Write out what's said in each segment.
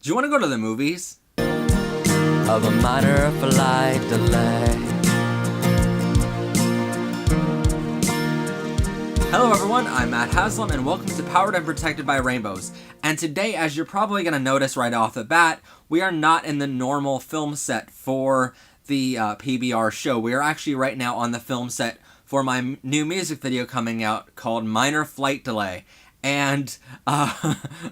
Do you want to go to the movies? Of a minor flight delay. Hello everyone, I'm Matt Haslam and welcome to Powered and Protected by Rainbows. And today, as you're probably going to notice right off the bat, we are not in the normal film set for the PBR show. We are actually right now on the film set for my new music video coming out called Minor Flight Delay. And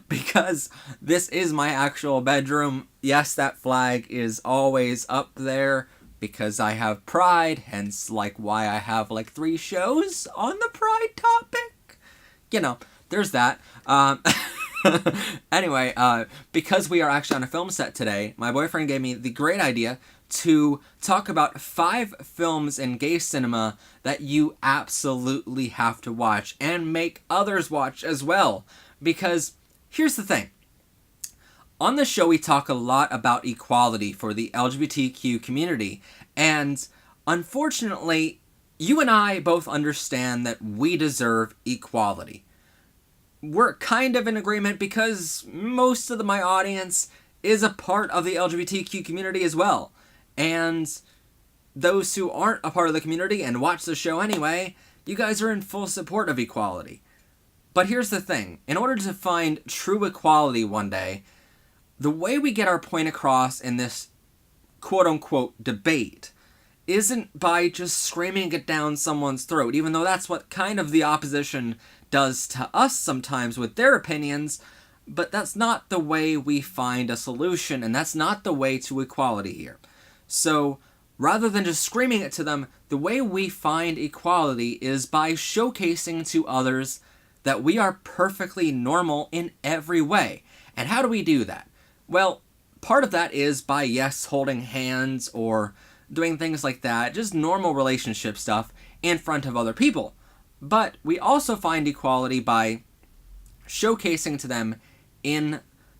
because this is my actual bedroom, yes, that flag is always up there because I have pride, hence like why I have like 3 shows on the pride topic. You know, there's that. Anyway, because we are actually on a film set today, my boyfriend gave me the great idea to talk about 5 films in gay cinema that you absolutely have to watch and make others watch as well. Because here's the thing. On the show, we talk a lot about equality for the LGBTQ community. And unfortunately, you and I both understand that we deserve equality. We're kind of in agreement because most of my audience is a part of the LGBTQ community as well. And those who aren't a part of the community and watch the show anyway, you guys are in full support of equality. But here's the thing. In order to find true equality one day, the way we get our point across in this quote-unquote debate isn't by just screaming it down someone's throat, even though that's what kind of the opposition does to us sometimes with their opinions, but that's not the way we find a solution, and that's not the way to equality here. So, rather than just screaming it to them, the way we find equality is by showcasing to others that we are perfectly normal in every way. And how do we do that? Well, part of that is by, yes, holding hands or doing things like that, just normal relationship stuff in front of other people. But we also find equality by showcasing to them in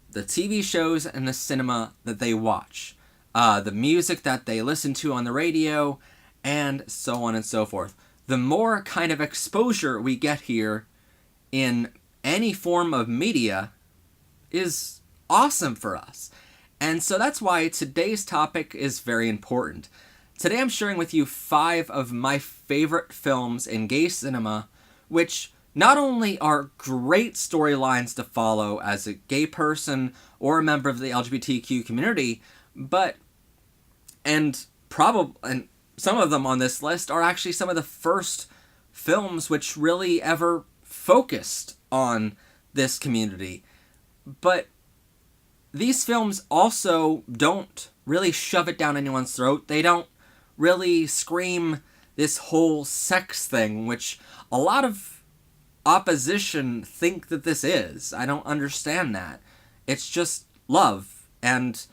the TV shows and the cinema that they watch. The music that they listen to on the radio, and so on and so forth. The more kind of exposure we get here in any form of media is awesome for us. And so that's why today's topic is very important. Today I'm sharing with you 5 of my favorite films in gay cinema, which not only are great storylines to follow as a gay person or a member of the LGBTQ community, but and some of them on this list are actually some of the first films which really ever focused on this community. But these films also don't really shove it down anyone's throat. They don't really scream this whole sex thing, which a lot of opposition think that this is. I don't understand that. It's just love and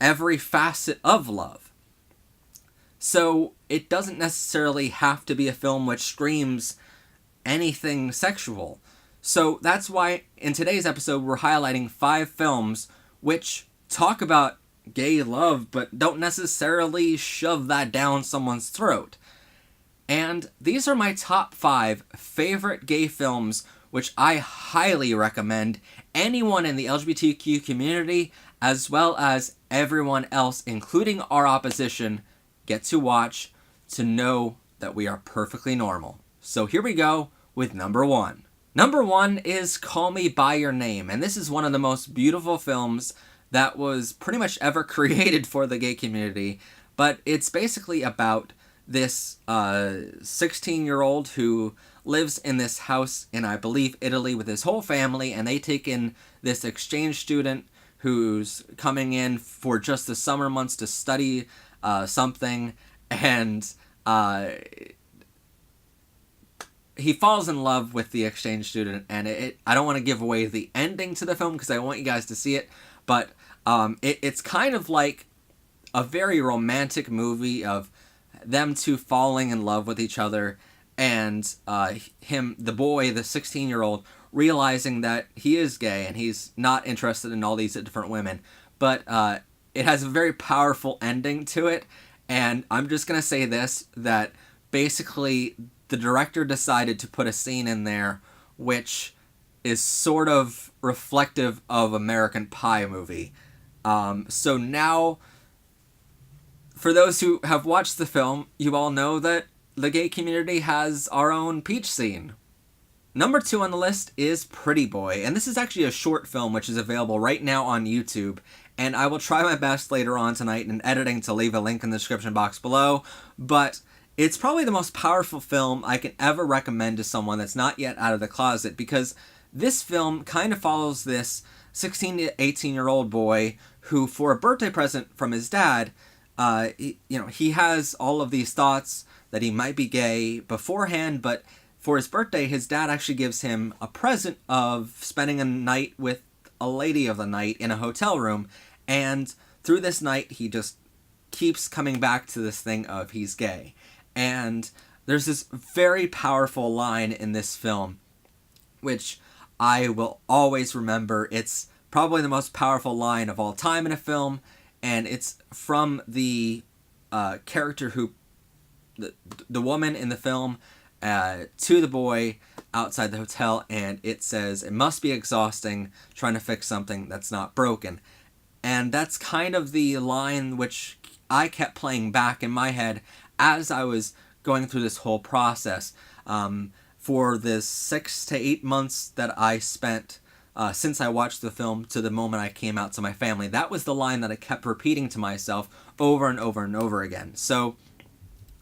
every facet of love. So it doesn't necessarily have to be a film which screams anything sexual. So that's why in today's episode we're highlighting 5 films which talk about gay love but don't necessarily shove that down someone's throat. And these are my top 5 favorite gay films which I highly recommend anyone in the LGBTQ community as well as everyone else, including our opposition, get to watch to know that we are perfectly normal. So here we go with number 1. Number 1 is Call Me By Your Name, and this is one of the most beautiful films that was pretty much ever created for the gay community, but it's basically about this 16-year-old who lives in this house in, I believe, Italy with his whole family, and they take in this exchange student who's coming in for just the summer months to study something, and he falls in love with the exchange student, and I don't want to give away the ending to the film because I want you guys to see it, but it's kind of like a very romantic movie of them two falling in love with each other, and the boy, the 16-year-old, realizing that he is gay and he's not interested in all these different women, but it has a very powerful ending to it, and I'm just going to say this, that basically the director decided to put a scene in there which is sort of reflective of American Pie movie. So now, for those who have watched the film, you all know that the gay community has our own peach scene. Number 2 on the list is Pretty Boy, and this is actually a short film which is available right now on YouTube, and I will try my best later on tonight in editing to leave a link in the description box below, but it's probably the most powerful film I can ever recommend to someone that's not yet out of the closet, because this film kind of follows this 16 to 18-year-old boy who, for a birthday present from his dad, he has all of these thoughts that he might be gay beforehand, but for his birthday, his dad actually gives him a present of spending a night with a lady of the night in a hotel room, and through this night, he just keeps coming back to this thing of he's gay. And there's this very powerful line in this film, which I will always remember. It's probably the most powerful line of all time in a film, and it's from the character who, the woman in the film, to the boy outside the hotel, and it says, "It must be exhausting trying to fix something that's not broken." And that's kind of the line which I kept playing back in my head as I was going through this whole process. For the 6 to 8 months that I spent since I watched the film to the moment I came out to my family, that was the line that I kept repeating to myself over and over and over again. So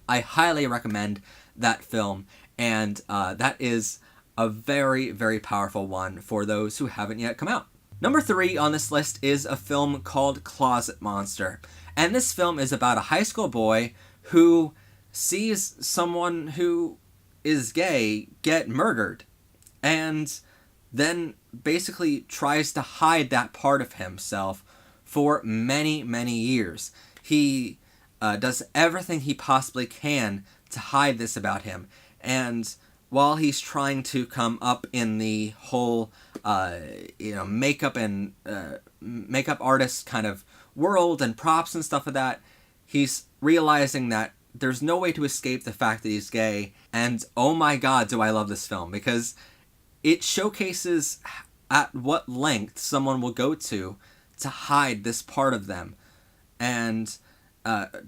I highly recommend that film, and that is a very, very powerful one for those who haven't yet come out. Number 3 on this list is a film called Closet Monster, and this film is about a high school boy who sees someone who is gay get murdered, and then basically tries to hide that part of himself for many, many years. He does everything he possibly can to hide this about him, and while he's trying to come up in the whole makeup and makeup artist kind of world and props and stuff like that, he's realizing that there's no way to escape the fact that he's gay. And oh my god, do I love this film, because it showcases at what length someone will go to hide this part of them, and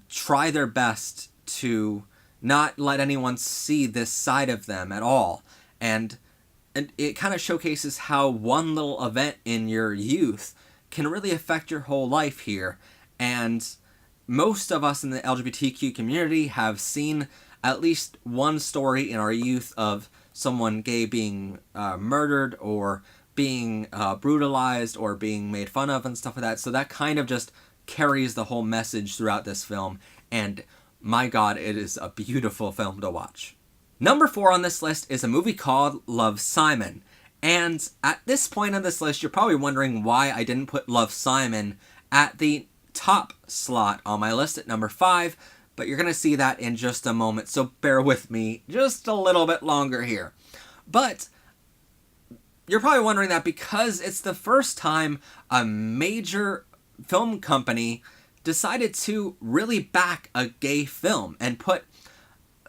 try their best to not let anyone see this side of them at all. And it kind of showcases how one little event in your youth can really affect your whole life here. And most of us in the LGBTQ community have seen at least one story in our youth of someone gay being murdered, or being brutalized, or being made fun of and stuff like that. So that kind of just carries the whole message throughout this film, and my god, it is a beautiful film to watch. Number 4 on this list is a movie called Love, Simon. And at this point on this list, you're probably wondering why I didn't put Love, Simon at the top slot on my list at number 5, but you're going to see that in just a moment, so bear with me just a little bit longer here. But you're probably wondering that because it's the first time a major film company decided to really back a gay film and put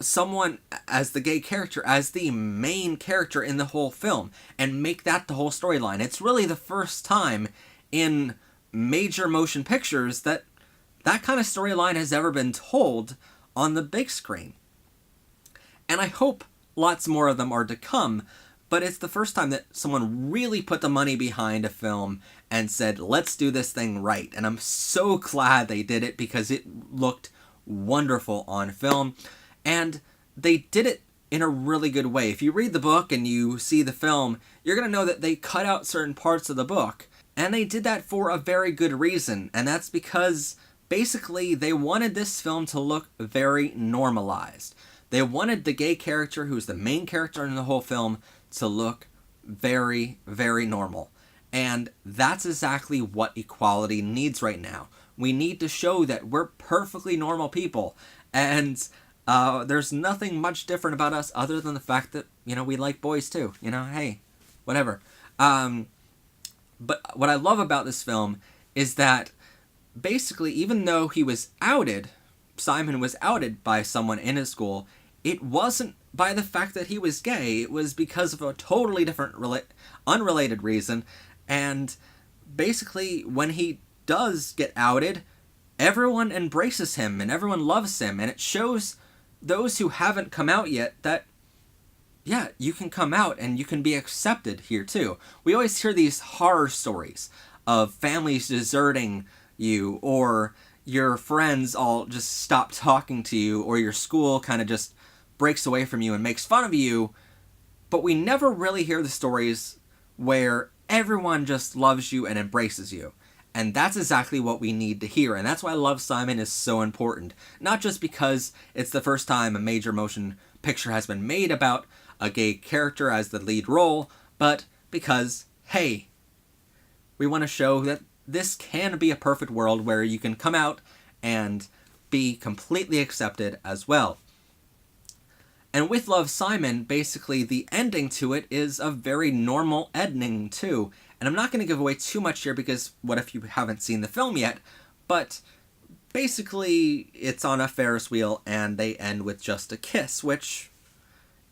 someone as the gay character as the main character in the whole film and make that the whole storyline. It's really the first time in major motion pictures that that kind of storyline has ever been told on the big screen. And I hope lots more of them are to come, but it's the first time that someone really put the money behind a film and said, let's do this thing right. And I'm so glad they did it, because it looked wonderful on film. And they did it in a really good way. If you read the book and you see the film, you're going to know that they cut out certain parts of the book. And they did that for a very good reason. And that's because basically they wanted this film to look very normalized. They wanted the gay character, who's the main character in the whole film, to look very, very normal. And that's exactly what equality needs right now. We need to show that we're perfectly normal people. And there's nothing much different about us other than the fact that, we like boys too. Hey, whatever. But what I love about this film is that basically, even though he was outed, Simon was outed by someone in his school, it wasn't by the fact that he was gay. It was because of a totally different, unrelated reason. And basically, when he does get outed, everyone embraces him and everyone loves him, and it shows those who haven't come out yet that, yeah, you can come out and you can be accepted here too. We always hear these horror stories of families deserting you, or your friends all just stop talking to you, or your school kind of just breaks away from you and makes fun of you, but we never really hear the stories where everyone just loves you and embraces you. And that's exactly what we need to hear, and that's why Love, Simon is so important. Not just because it's the first time a major motion picture has been made about a gay character as the lead role, but because, hey, we want to show that this can be a perfect world where you can come out and be completely accepted as well. And with Love, Simon, basically the ending to it is a very normal ending too. And I'm not going to give away too much here because what if you haven't seen the film yet? But basically it's on a Ferris wheel and they end with just a kiss, which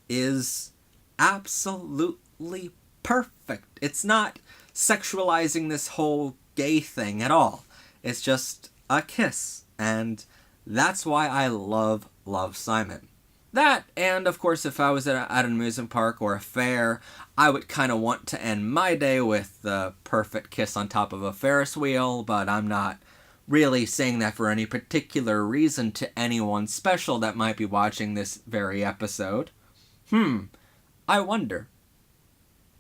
is absolutely perfect. It's not sexualizing this whole gay thing at all. It's just a kiss. And that's why I love Love, Simon. That, and of course, if I was at an amusement park or a fair, I would kind of want to end my day with the perfect kiss on top of a Ferris wheel, but I'm not really saying that for any particular reason to anyone special that might be watching this very episode. I wonder.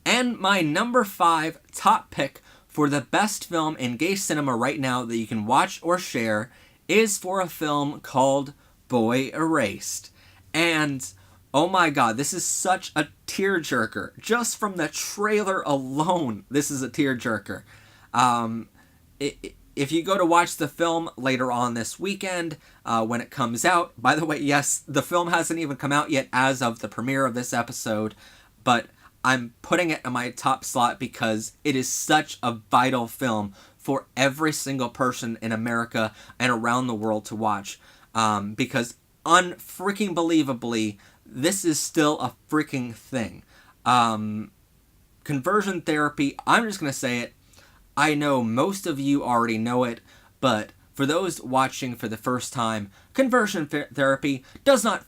And my number 5 top pick for the best film in gay cinema right now that you can watch or share is for a film called Boy Erased. And, oh my god, this is such a tearjerker. Just from the trailer alone, this is a tearjerker. If you go to watch the film later on this weekend, when it comes out, by the way, yes, the film hasn't even come out yet as of the premiere of this episode, but I'm putting it in my top slot because it is such a vital film for every single person in America and around the world to watch. Because unfreaking believably, this is still a freaking thing. Conversion therapy, I'm just going to say it. I know most of you already know it, but for those watching for the first time, conversion therapy does not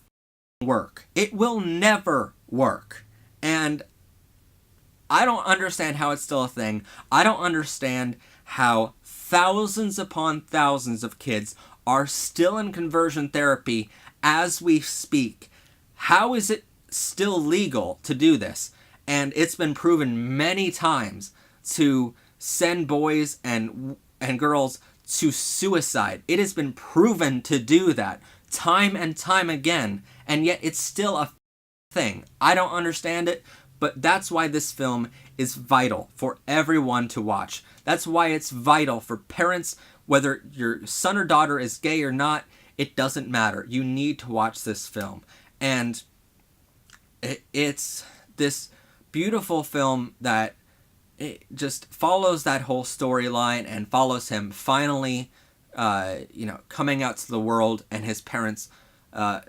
work. It will never work. And I don't understand how it's still a thing. I don't understand how thousands upon thousands of kids are still in conversion therapy as we speak. How is it still legal to do this? And it's been proven many times to send boys and girls to suicide. It has been proven to do that time and time again, and yet it's still a thing. I don't understand it, but that's why this film is vital for everyone to watch. That's why it's vital for parents, whether your son or daughter is gay or not, it doesn't matter. You need to watch this film. And it's this beautiful film that it just follows that whole storyline and follows him finally, coming out to the world and his parents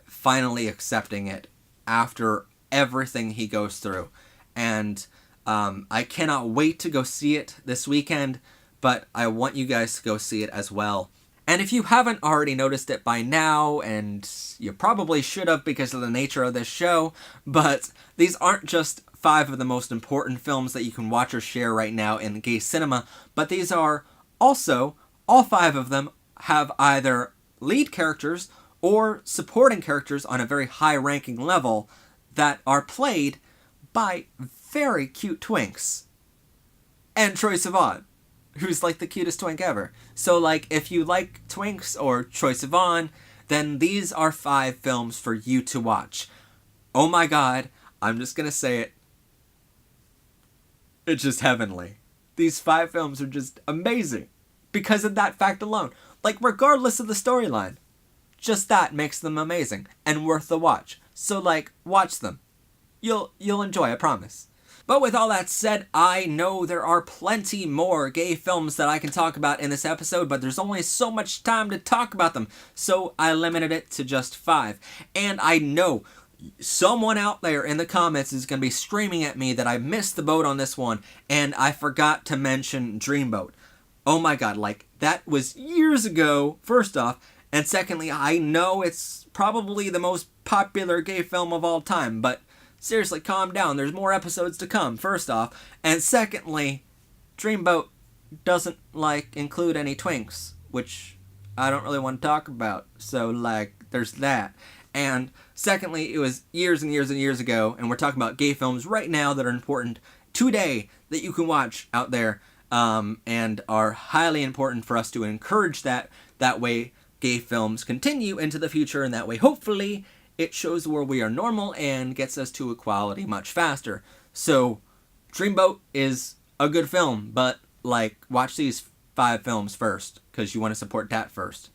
finally accepting it after everything he goes through. And I cannot wait to go see it this weekend, but I want you guys to go see it as well. And if you haven't already noticed it by now, and you probably should have because of the nature of this show, but these aren't just 5 of the most important films that you can watch or share right now in gay cinema, but these are also, all 5 of them have either lead characters or supporting characters on a very high-ranking level that are played by very cute twinks. And Troye Sivan, who's like the cutest twink ever. So like, if you like twinks or Troye Sivan, then these are 5 films for you to watch. Oh my god, I'm just gonna say it. It's just heavenly. These 5 films are just amazing because of that fact alone. Like, regardless of the storyline, just that makes them amazing and worth the watch. So like, watch them. You'll enjoy, I promise. But with all that said, I know there are plenty more gay films that I can talk about in this episode, but there's only so much time to talk about them, so I limited it to just 5. And I know someone out there in the comments is going to be screaming at me that I missed the boat on this one, and I forgot to mention Dreamboat. Oh my god, like, that was years ago, first off. And secondly, I know it's probably the most popular gay film of all time, but seriously, calm down. There's more episodes to come, first off. And secondly, Dreamboat doesn't, like, include any twinks, which I don't really want to talk about. So, like, there's that. And secondly, it was years and years and years ago, and we're talking about gay films right now that are important today that you can watch out there, and are highly important for us to encourage that. That way, gay films continue into the future, and that way, hopefully, it shows the world we are normal and gets us to equality much faster. So, Dreamboat is a good film, but, like, watch these 5 films first, because you want to support that first.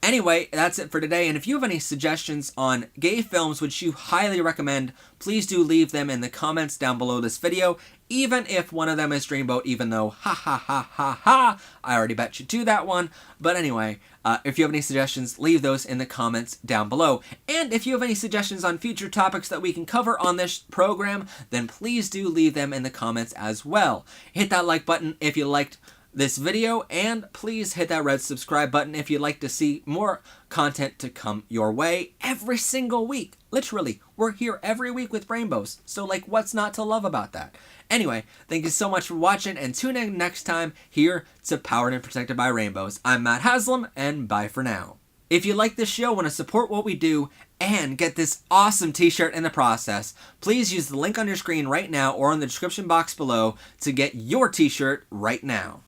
Anyway, that's it for today, and if you have any suggestions on gay films which you highly recommend, please do leave them in the comments down below this video, even if one of them is Dreamboat, even though, ha ha ha ha ha, I already bet you to that one. But anyway, if you have any suggestions, leave those in the comments down below. And if you have any suggestions on future topics that we can cover on this program, then please do leave them in the comments as well. Hit that like button if you liked this video, and please hit that red subscribe button if you'd like to see more content to come your way every single week. Literally, we're here every week with rainbows, so like, what's not to love about that? Anyway, thank you so much for watching, and tune in next time here to Powered and Protected by Rainbows. I'm Matt Haslam, and bye for now. If you like this show, want to support what we do, and get this awesome t-shirt in the process, please use the link on your screen right now or in the description box below to get your t-shirt right now.